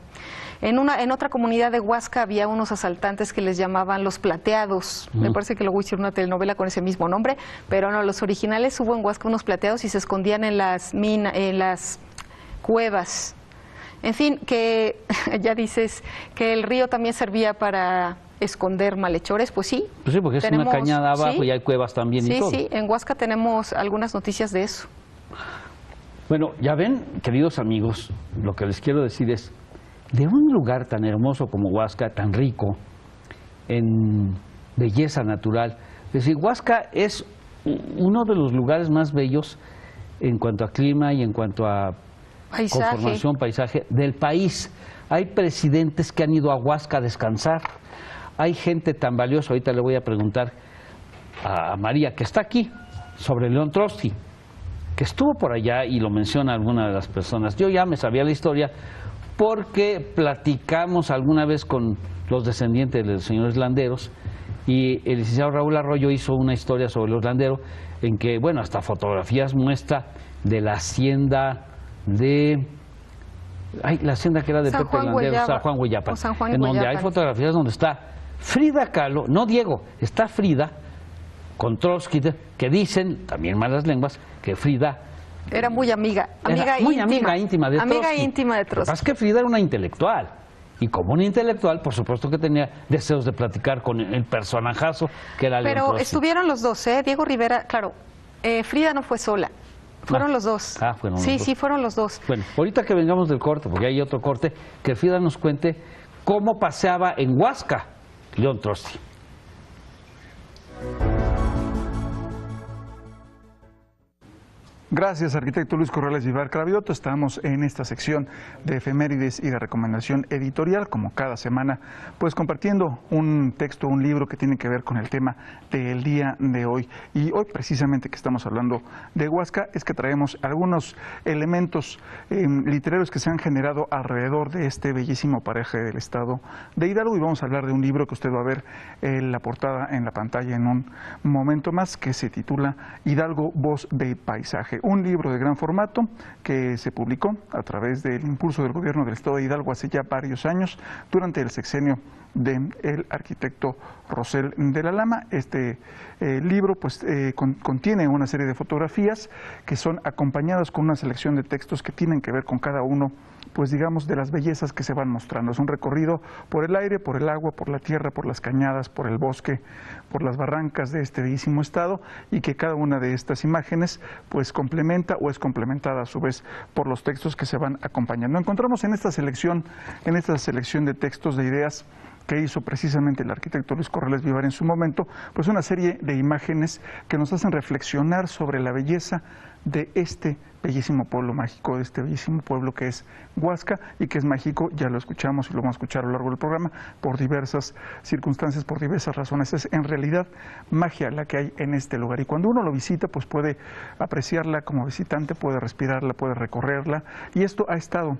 Speaker 2: En otra comunidad de Huasca había unos asaltantes que les llamaban los plateados. Me parece que luego hicieron una telenovela con ese mismo nombre, pero no, los originales hubo en Huasca unos plateados y se escondían en las cuevas. En fin, que ya dices que el río también servía para esconder malhechores, pues sí.
Speaker 1: Pues sí, porque es una cañada abajo y hay cuevas también y todo.
Speaker 2: Sí, en Huasca tenemos algunas noticias de eso.
Speaker 1: Bueno, ya ven, queridos amigos, lo que les quiero decir es, de un lugar tan hermoso como Huasca, tan rico en belleza natural, es decir, Huasca es uno de los lugares más bellos en cuanto a clima y en cuanto a conformación, paisaje del país. Hay presidentes que han ido a Huasca a descansar, hay gente tan valiosa, ahorita le voy a preguntar a María, que está aquí, sobre León Trotsky, que estuvo por allá y lo menciona alguna de las personas. Yo ya me sabía la historia, porque platicamos alguna vez con los descendientes de los señores Landeros y el licenciado Raúl Arroyo hizo una historia sobre los Landeros en que, bueno, hasta fotografías muestra de la hacienda de... la hacienda que era de Pepe Landero, San Juan Hueyapan, en donde hay fotografías donde está Frida Kahlo, no Diego, está Frida con Trotsky, que dicen, también malas lenguas, que Frida...
Speaker 2: Era muy amiga
Speaker 1: íntima de Trotsky.
Speaker 2: Amiga íntima de Trotsky.
Speaker 1: Lo que pasa es que Frida era una intelectual. Y como una intelectual, por supuesto que tenía deseos de platicar con el personajazo que era León Trotsky.
Speaker 2: Pero estuvieron los dos, Diego Rivera, claro. Frida no fue sola. Fueron los dos.
Speaker 1: Fueron los dos.
Speaker 2: Sí, fueron los dos.
Speaker 1: Bueno, ahorita que vengamos del corte, porque hay otro corte, que Frida nos cuente cómo paseaba en Huasca León Trotsky.
Speaker 4: Gracias, arquitecto Luis Corrales Vivar Cravioto. Estamos en esta sección de efemérides y de recomendación editorial, como cada semana, pues compartiendo un texto, un libro que tiene que ver con el tema del día de hoy. Y hoy, precisamente que estamos hablando de Huasca, es que traemos algunos elementos literarios que se han generado alrededor de este bellísimo paraje del estado de Hidalgo. Y vamos a hablar de un libro que usted va a ver en la portada en la pantalla en un momento más, que se titula Hidalgo, voz de paisaje. Un libro de gran formato que se publicó a través del impulso del gobierno del estado de Hidalgo hace ya varios años, durante el sexenio del arquitecto Rosell de la Lama. Este libro pues contiene una serie de fotografías que son acompañadas con una selección de textos que tienen que ver con cada uno, pues digamos, de las bellezas que se van mostrando. Es un recorrido por el aire, por el agua, por la tierra, por las cañadas, por el bosque, por las barrancas de este bellísimo estado, y que cada una de estas imágenes pues complementa o es complementada a su vez por los textos que se van acompañando. Encontramos en esta selección de textos, de ideas que hizo precisamente el arquitecto Luis Corrales Vivar en su momento, pues una serie de imágenes que nos hacen reflexionar sobre la belleza de este bellísimo pueblo mágico, de este bellísimo pueblo que es Huasca, y que es mágico, ya lo escuchamos y lo vamos a escuchar a lo largo del programa, por diversas circunstancias, por diversas razones. Es en realidad magia la que hay en este lugar, y cuando uno lo visita pues puede apreciarla como visitante, puede respirarla, puede recorrerla, y esto ha estado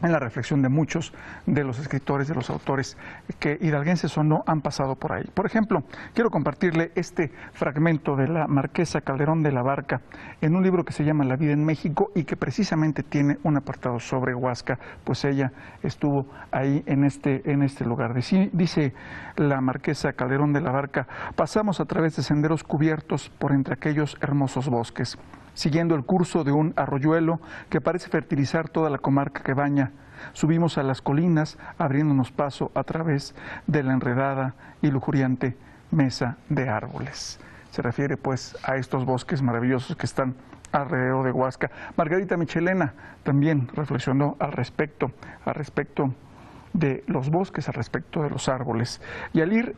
Speaker 4: en la reflexión de muchos de los escritores, de los autores que hidalguenses o no han pasado por ahí. Por ejemplo, quiero compartirle este fragmento de la Marquesa Calderón de la Barca en un libro que se llama La vida en México, y que precisamente tiene un apartado sobre Huasca, pues ella estuvo ahí en este lugar. Dice la Marquesa Calderón de la Barca: pasamos a través de senderos cubiertos por entre aquellos hermosos bosques, siguiendo el curso de un arroyuelo que parece fertilizar toda la comarca que baña. Subimos a las colinas, abriéndonos paso a través de la enredada y lujuriante mesa de árboles. Se refiere pues a estos bosques maravillosos que están alrededor de Huasca. Margarita Michelena también reflexionó al respecto de los bosques, al respecto de los árboles. Y al ir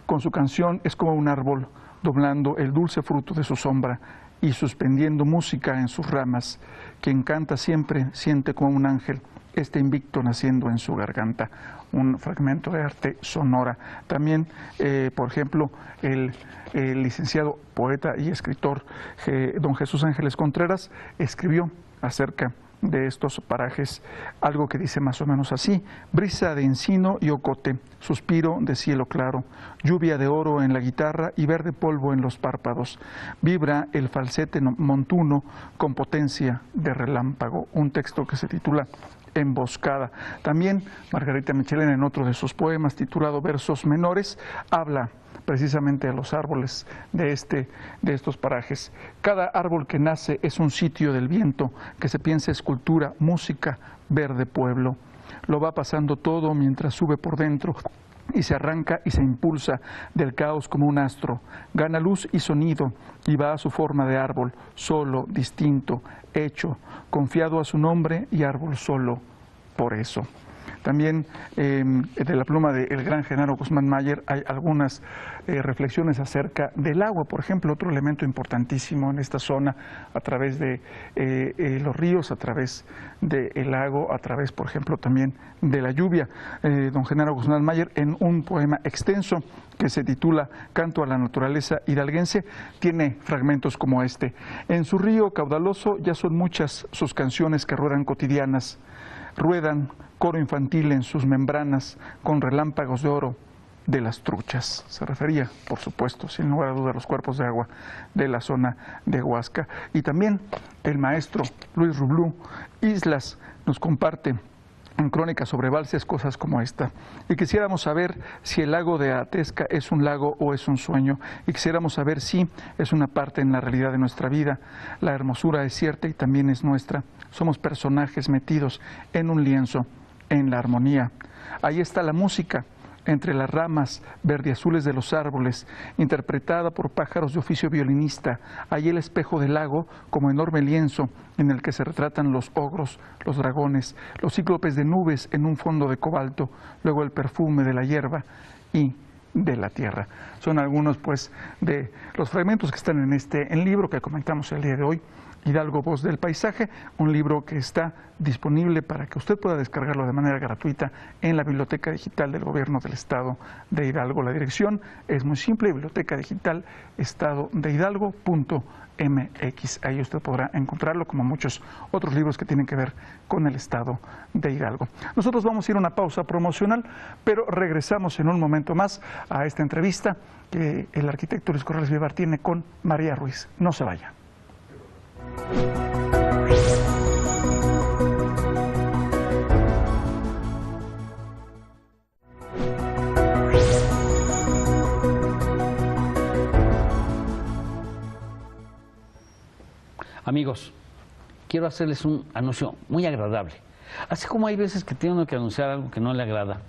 Speaker 4: con su canción es como un árbol doblando el dulce fruto de su sombra y suspendiendo música en sus ramas. Quien canta siempre siente como un ángel este invicto naciendo en su garganta. Un fragmento de arte sonora. También, por ejemplo, el licenciado, poeta y escritor don Jesús Ángeles Contreras escribió acerca de estos parajes algo que dice más o menos así: brisa de encino y ocote, suspiro de cielo claro, lluvia de oro en la guitarra y verde polvo en los párpados, vibra el falsete montuno con potencia de relámpago. Un texto que se titula Emboscada. También Margarita Michelena, en otro de sus poemas titulado Versos Menores, habla precisamente de los árboles de estos parajes. Cada árbol que nace es un sitio del viento, que se piensa escultura, música, verde pueblo. Lo va pasando todo mientras sube por dentro y se arranca y se impulsa del caos como un astro. Gana luz y sonido y va a su forma de árbol, solo, distinto, hecho, confiado a su nombre y árbol solo por eso. También de la pluma del gran Genaro Guzmán Mayer hay algunas reflexiones acerca del agua, por ejemplo, otro elemento importantísimo en esta zona, a través de los ríos, a través del lago, a través, por ejemplo, también de la lluvia. Don Genaro Guzmán Mayer, en un poema extenso que se titula Canto a la naturaleza hidalguense, tiene fragmentos como este: en su río caudaloso ya son muchas sus canciones que ruedan cotidianas, ruedan coro infantil en sus membranas con relámpagos de oro de las truchas. Se refería, por supuesto, sin lugar a duda, a los cuerpos de agua de la zona de Huasca. Y también el maestro Luis Rublú Islas nos comparte en Crónicas sobre Valses cosas como esta: y quisiéramos saber si el lago de Atezca es un lago o es un sueño, y quisiéramos saber si es una parte en la realidad de nuestra vida. La hermosura es cierta y también es nuestra. Somos personajes metidos en un lienzo, en la armonía. Ahí está la música, entre las ramas verdeazules de los árboles, interpretada por pájaros de oficio violinista. Ahí el espejo del lago, como enorme lienzo en el que se retratan los ogros, los dragones, los cíclopes de nubes en un fondo de cobalto, luego el perfume de la hierba y de la tierra. Son algunos pues de los fragmentos que están en este libro que comentamos el día de hoy, Hidalgo, Voz del Paisaje, un libro que está disponible para que usted pueda descargarlo de manera gratuita en la Biblioteca Digital del Gobierno del Estado de Hidalgo. La dirección es muy simple: Biblioteca Digital Estado de Hidalgo.mx. Ahí usted podrá encontrarlo, como muchos otros libros que tienen que ver con el Estado de Hidalgo. Nosotros vamos a ir a una pausa promocional, pero regresamos en un momento más a esta entrevista que el arquitecto Luis Corrales Vivar tiene con María Ruiz. No se vaya.
Speaker 1: Amigos, quiero hacerles un anuncio muy agradable. Así como hay veces que tengo que anunciar algo que no le agrada,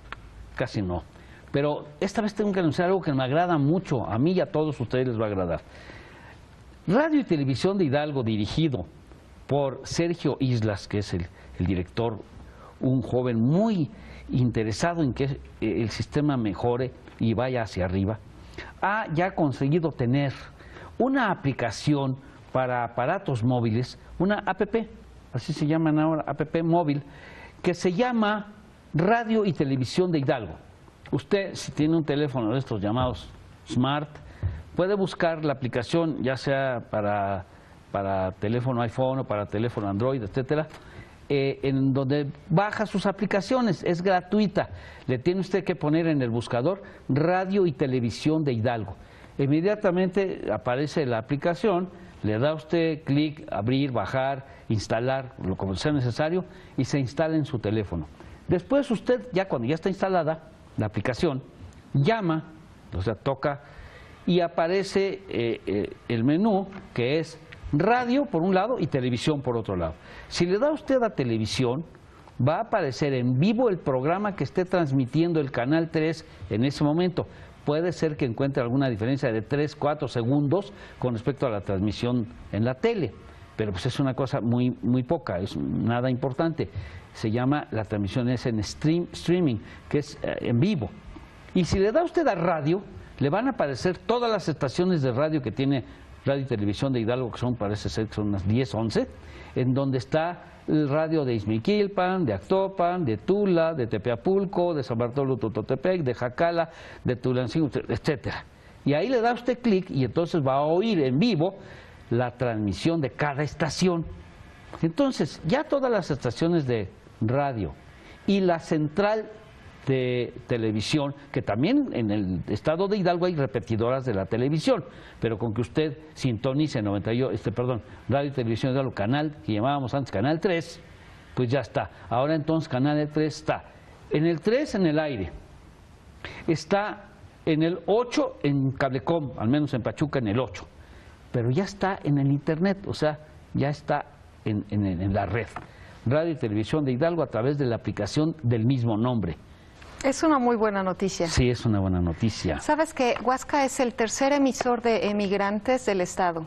Speaker 1: casi no. Pero esta vez tengo que anunciar algo que me agrada mucho, a mí y a todos ustedes les va a agradar. Radio y Televisión de Hidalgo, dirigido por Sergio Islas, que es el director, un joven muy interesado en que el sistema mejore y vaya hacia arriba, ha ya conseguido tener una aplicación para aparatos móviles, una app, así se llaman ahora, app móvil, que se llama Radio y Televisión de Hidalgo. Usted, si tiene un teléfono de estos llamados Smart, puede buscar la aplicación, ya sea para teléfono iPhone o para teléfono Android, etcétera, en donde baja sus aplicaciones, es gratuita. Le tiene usted que poner en el buscador Radio y Televisión de Hidalgo. Inmediatamente aparece la aplicación, le da usted clic, abrir, bajar, instalar, lo como sea necesario, y se instala en su teléfono. Después usted, ya cuando ya está instalada la aplicación, llama, o sea, toca, y aparece el menú que es radio por un lado y televisión por otro lado. Si le da usted a televisión, va a aparecer en vivo el programa que esté transmitiendo el canal 3 en ese momento. Puede ser que encuentre alguna diferencia de 3, 4 segundos con respecto a la transmisión en la tele, pero pues es una cosa muy poca, es nada importante. Se llama, la transmisión es en streaming, que es en vivo. Y si le da usted a radio, le van a aparecer todas las estaciones de radio que tiene Radio y Televisión de Hidalgo, que parece ser que son unas 10, 11, en donde está el radio de Izmiquilpan, de Actopan, de Tula, de Tepeapulco, de San Bartolo Tototepec, de Jacala, de Tulancingo, etcétera. Y ahí le da usted clic y entonces va a oír en vivo la transmisión de cada estación. Entonces, ya todas las estaciones de radio y la central de televisión, que también en el estado de Hidalgo hay repetidoras de la televisión, pero con que usted sintonice Radio y Televisión de Hidalgo, canal que llamábamos antes Canal 3, pues ya está. Ahora entonces Canal 3 está en el 3 en el aire, está en el 8 en Cablecom, al menos en Pachuca en el 8, pero ya está en el internet, o sea, ya está en la red. Radio y Televisión de Hidalgo a través de la aplicación del mismo nombre.
Speaker 2: Es una muy buena noticia.
Speaker 1: Sí, es una buena noticia.
Speaker 2: Sabes que Huasca es el tercer emisor de emigrantes del estado.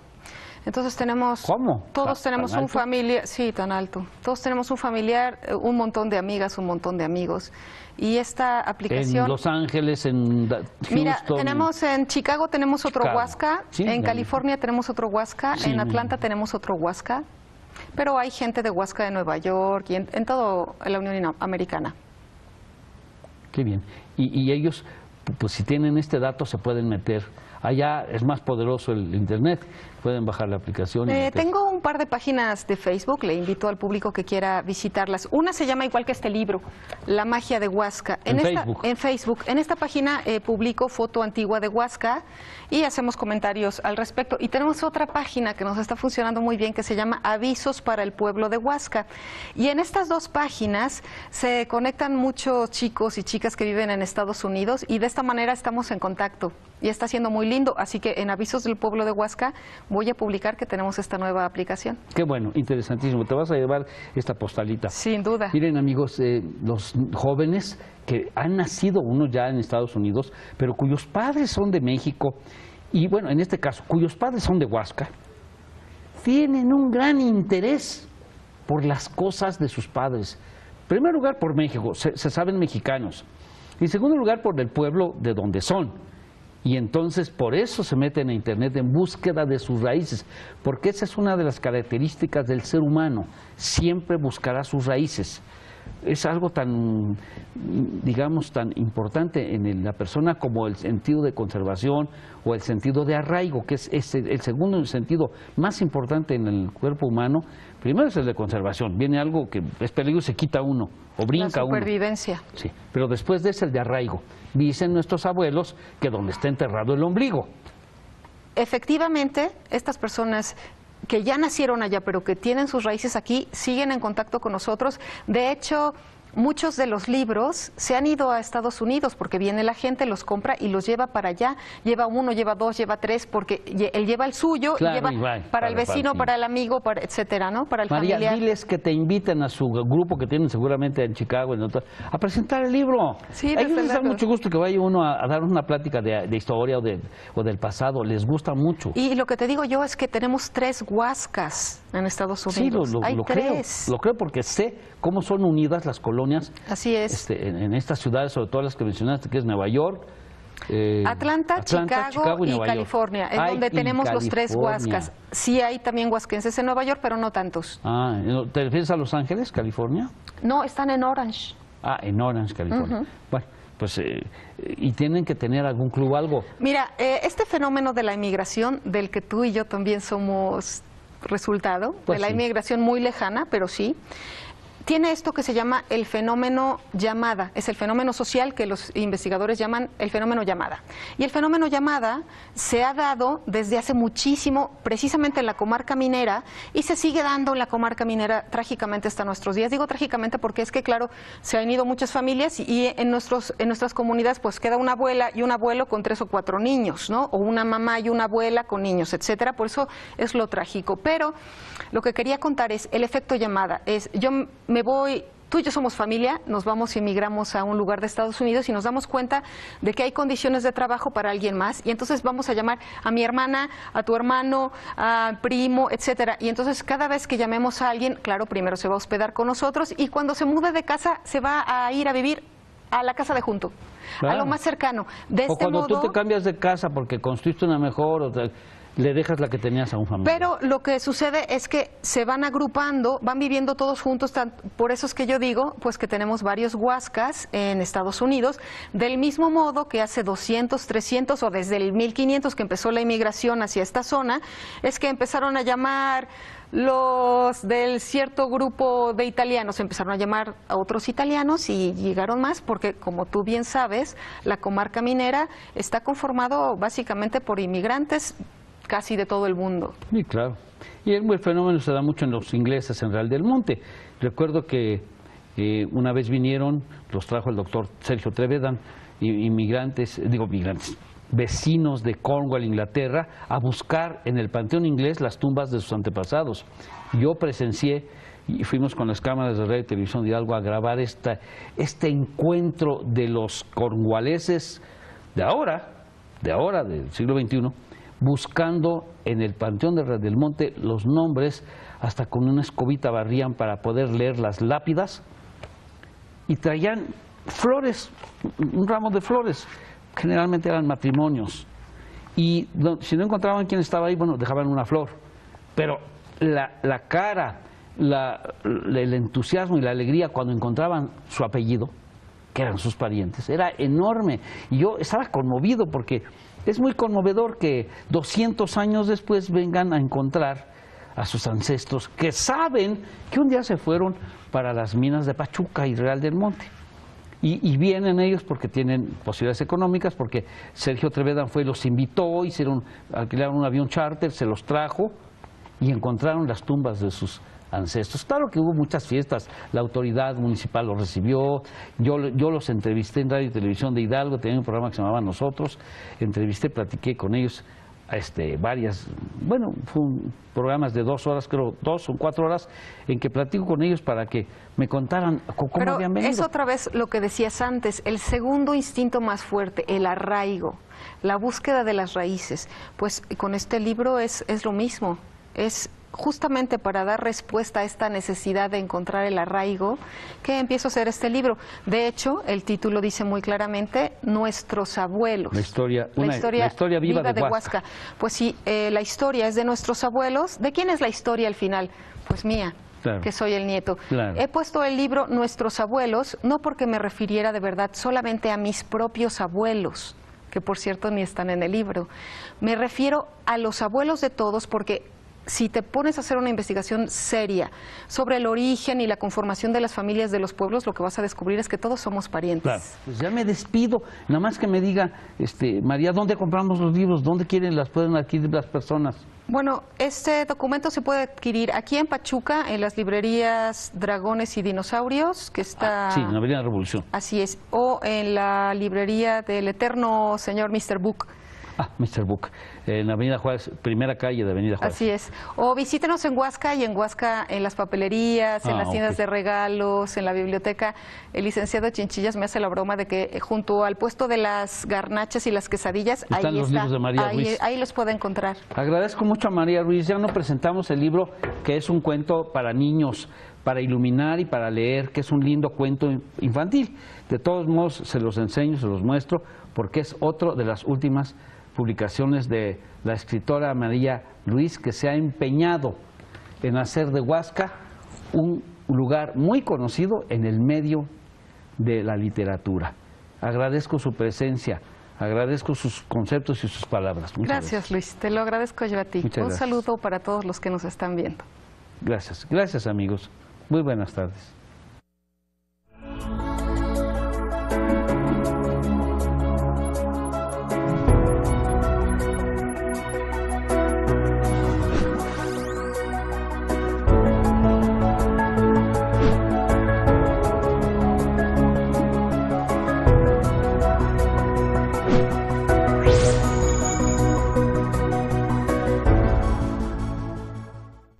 Speaker 2: Entonces tenemos...
Speaker 1: ¿Cómo?
Speaker 2: Todos tenemos un familiar... Sí, tan alto. Todos tenemos un familiar, un montón de amigas, un montón de amigos. Y esta aplicación...
Speaker 1: En Los Ángeles, en Houston...
Speaker 2: Mira, tenemos en Chicago tenemos otro Huasca,
Speaker 1: sí,
Speaker 2: en California tenemos otro Huasca,
Speaker 1: sí,
Speaker 2: en Atlanta tenemos otro Huasca, pero hay gente de Huasca de Nueva York y en toda la Unión Americana.
Speaker 1: Qué bien. Y ellos, pues si tienen este dato, se pueden meter. Allá es más poderoso el internet, pueden bajar la aplicación.
Speaker 2: Tengo un par de páginas de Facebook, le invito al público que quiera visitarlas. Una se llama igual que este libro, La magia de Huasca. En Facebook. En esta página publico foto antigua de Huasca y hacemos comentarios al respecto. Y tenemos otra página que nos está funcionando muy bien que se llama Avisos para el Pueblo de Huasca. Y en estas dos páginas se conectan muchos chicos y chicas que viven en Estados Unidos y de esta manera estamos en contacto. Y está siendo muy lindo, así que en Avisos del Pueblo de Huasca voy a publicar que tenemos esta nueva aplicación.
Speaker 1: Qué bueno, interesantísimo. Te vas a llevar esta postalita.
Speaker 2: Sin duda.
Speaker 1: Miren, amigos, los jóvenes que han nacido, unos ya en Estados Unidos, pero cuyos padres son de México, y bueno, en este caso, cuyos padres son de Huasca, tienen un gran interés por las cosas de sus padres. En primer lugar, por México, se saben mexicanos. Y en segundo lugar, por el pueblo de donde son. Y entonces por eso se meten a internet en búsqueda de sus raíces, porque esa es una de las características del ser humano, siempre buscará sus raíces. Es algo tan, digamos, tan importante en la persona como el sentido de conservación o el sentido de arraigo, que es el segundo sentido más importante en el cuerpo humano. Primero es el de conservación, viene algo que es peligro y se quita uno o brinca uno.
Speaker 2: La supervivencia.
Speaker 1: Sí, pero después de ese el de arraigo. Dicen nuestros abuelos que donde está enterrado el ombligo.
Speaker 2: Efectivamente, estas personas que ya nacieron allá, pero que tienen sus raíces aquí, siguen en contacto con nosotros. De hecho, muchos de los libros se han ido a Estados Unidos porque viene la gente, los compra y los lleva para allá. Lleva uno, lleva dos, lleva tres, porque él lleva el suyo,
Speaker 1: Claro,
Speaker 2: y
Speaker 1: y
Speaker 2: lleva
Speaker 1: va,
Speaker 2: para el vecino,
Speaker 1: ti.
Speaker 2: para el amigo, para etcétera, ¿no? Para el
Speaker 1: María,
Speaker 2: familiar.
Speaker 1: diles que te inviten a su grupo que tienen seguramente en Chicago a presentar el libro.
Speaker 2: Sí,
Speaker 1: a ellos
Speaker 2: desde
Speaker 1: les da
Speaker 2: luego.
Speaker 1: mucho gusto que vaya uno a dar una plática de historia o del pasado, les gusta mucho.
Speaker 2: Y lo que te digo yo es que tenemos 3 huascas en Estados Unidos.
Speaker 1: Sí,
Speaker 2: Hay
Speaker 1: lo creo,
Speaker 2: 3.
Speaker 1: lo creo porque sé cómo son unidas las colonias
Speaker 2: Así es.
Speaker 1: en estas ciudades, sobre todo las que mencionaste, que es Nueva York,
Speaker 2: Atlanta, Chicago y
Speaker 1: Nueva York.
Speaker 2: California, es donde
Speaker 1: y
Speaker 2: tenemos los 3
Speaker 1: California.
Speaker 2: huascas. Sí hay también huasquenses en Nueva York, pero no tantos.
Speaker 1: Ah, ¿te refieres a Los Ángeles, California?
Speaker 2: No, están en Orange.
Speaker 1: Ah, en Orange, California. Bueno, pues, y tienen que tener algún club, algo.
Speaker 2: Mira, este fenómeno de la inmigración, del que tú y yo también somos resultado,
Speaker 1: Pues
Speaker 2: de la
Speaker 1: sí.
Speaker 2: inmigración muy lejana, pero sí, tiene esto que se llama el fenómeno llamada. Es el fenómeno social que los investigadores llaman el fenómeno llamada. Y el fenómeno llamada se ha dado desde hace muchísimo, precisamente en la comarca minera, y se sigue dando en la comarca minera trágicamente hasta nuestros días. Digo trágicamente porque es que, claro, se han ido muchas familias y en nuestras comunidades pues queda una abuela y un abuelo con 3 o 4 niños, ¿no? O una mamá y una abuela con niños, etcétera. Por eso es lo trágico. Pero lo que quería contar es el efecto llamada. Yo me voy, tú y yo somos familia, nos vamos y emigramos a un lugar de Estados Unidos y nos damos cuenta de que hay condiciones de trabajo para alguien más y entonces vamos a llamar a mi hermana, a tu hermano, a primo, etcétera. Y entonces cada vez que llamemos a alguien, claro, primero se va a hospedar con nosotros y cuando se mude de casa se va a ir a vivir a la casa de junto,
Speaker 1: Claro.
Speaker 2: a lo más cercano. De
Speaker 1: O
Speaker 2: este
Speaker 1: cuando
Speaker 2: modo,
Speaker 1: tú te cambias de casa porque construiste una mejor, le dejas la que tenías a un familiar.
Speaker 2: pero lo que sucede es que se van agrupando, van viviendo todos juntos, por eso es que yo digo pues que tenemos varios huascas en Estados Unidos, del mismo modo que hace 200, 300 o desde el 1500 que empezó la inmigración hacia esta zona, es que empezaron a llamar los del cierto grupo de italianos, empezaron a llamar a otros italianos y llegaron más porque, como tú bien sabes, la comarca minera está conformado básicamente por inmigrantes casi de todo el mundo.
Speaker 1: Sí, claro. Y el fenómeno se da mucho en los ingleses en Real del Monte. Recuerdo que una vez vinieron, los trajo el doctor Sergio Trevedan, vecinos de Cornwall, Inglaterra, a buscar en el Panteón Inglés las tumbas de sus antepasados. Yo presencié y fuimos con las cámaras de radio y televisión de Hidalgo a grabar este encuentro de los cornwalleses de ahora, del siglo XXI, buscando en el Panteón de Real del Monte los nombres, hasta con una escobita barrían para poder leer las lápidas, y traían flores, un ramo de flores, generalmente eran matrimonios, y si no encontraban quién estaba ahí, bueno, dejaban una flor, pero la cara, el entusiasmo y la alegría cuando encontraban su apellido, que eran sus parientes, era enorme, y yo estaba conmovido porque es muy conmovedor que 200 años después vengan a encontrar a sus ancestros que saben que un día se fueron para las minas de Pachuca y Real del Monte. Y vienen ellos porque tienen posibilidades económicas, porque Sergio Trevedan fue y los invitó, alquilaron un avión charter, se los trajo y encontraron las tumbas de sus ancestros. Claro que hubo muchas fiestas, la autoridad municipal los recibió, yo los entrevisté en radio y televisión de Hidalgo, tenía un programa que se llamaba Nosotros, platiqué con ellos programas de 2 horas, creo 2 o 4 horas, en que platico con ellos para que me contaran cómo
Speaker 2: Pero
Speaker 1: habían venido.
Speaker 2: es otra vez lo que decías antes, el segundo instinto más fuerte, el arraigo, la búsqueda de las raíces. Pues con este libro es lo mismo, es justamente para dar respuesta a esta necesidad de encontrar el arraigo que empiezo a hacer este libro. De hecho, el título dice muy claramente Nuestros abuelos.
Speaker 1: La historia viva de Huasca.
Speaker 2: Pues sí, la historia es de nuestros abuelos. ¿De quién es la historia al final? Pues mía.
Speaker 1: Claro.
Speaker 2: Que soy el nieto.
Speaker 1: Claro.
Speaker 2: He puesto el libro Nuestros abuelos, no porque me refiriera de verdad solamente a mis propios abuelos, que por cierto ni están en el libro. Me refiero a los abuelos de todos porque si te pones a hacer una investigación seria sobre el origen y la conformación de las familias de los pueblos, lo que vas a descubrir es que todos somos parientes.
Speaker 1: Claro, pues ya me despido, nada más que me diga, María, ¿dónde compramos los libros? ¿Dónde pueden adquirir las personas?
Speaker 2: Bueno, este documento se puede adquirir aquí en Pachuca, en las librerías Dragones y Dinosaurios, que está...
Speaker 1: Sí, en la Avenida Revolución.
Speaker 2: Así es, o en la librería del eterno señor Mr. Book.
Speaker 1: Mr. Book, en la Avenida Juárez, primera calle de Avenida Juárez.
Speaker 2: Así es. O visítenos en Huasca, y en Huasca en las papelerías, en las tiendas de regalos, en la biblioteca. El licenciado Chinchillas me hace la broma de que junto al puesto de las garnachas y las quesadillas,
Speaker 1: están los libros de María Ruiz.
Speaker 2: Ahí los puede encontrar.
Speaker 1: Agradezco mucho a María Ruiz. Ya no presentamos el libro, que es un cuento para niños, para iluminar y para leer, que es un lindo cuento infantil. De todos modos, se los enseño, se los muestro, porque es otro de las últimas publicaciones de la escritora María Ruiz, que se ha empeñado en hacer de Huasca un lugar muy conocido en el medio de la literatura. Agradezco su presencia, agradezco sus conceptos y sus palabras.
Speaker 2: Gracias, Luis, te lo agradezco yo a ti. Un saludo para todos los que nos están viendo.
Speaker 1: Gracias, gracias amigos. Muy buenas tardes.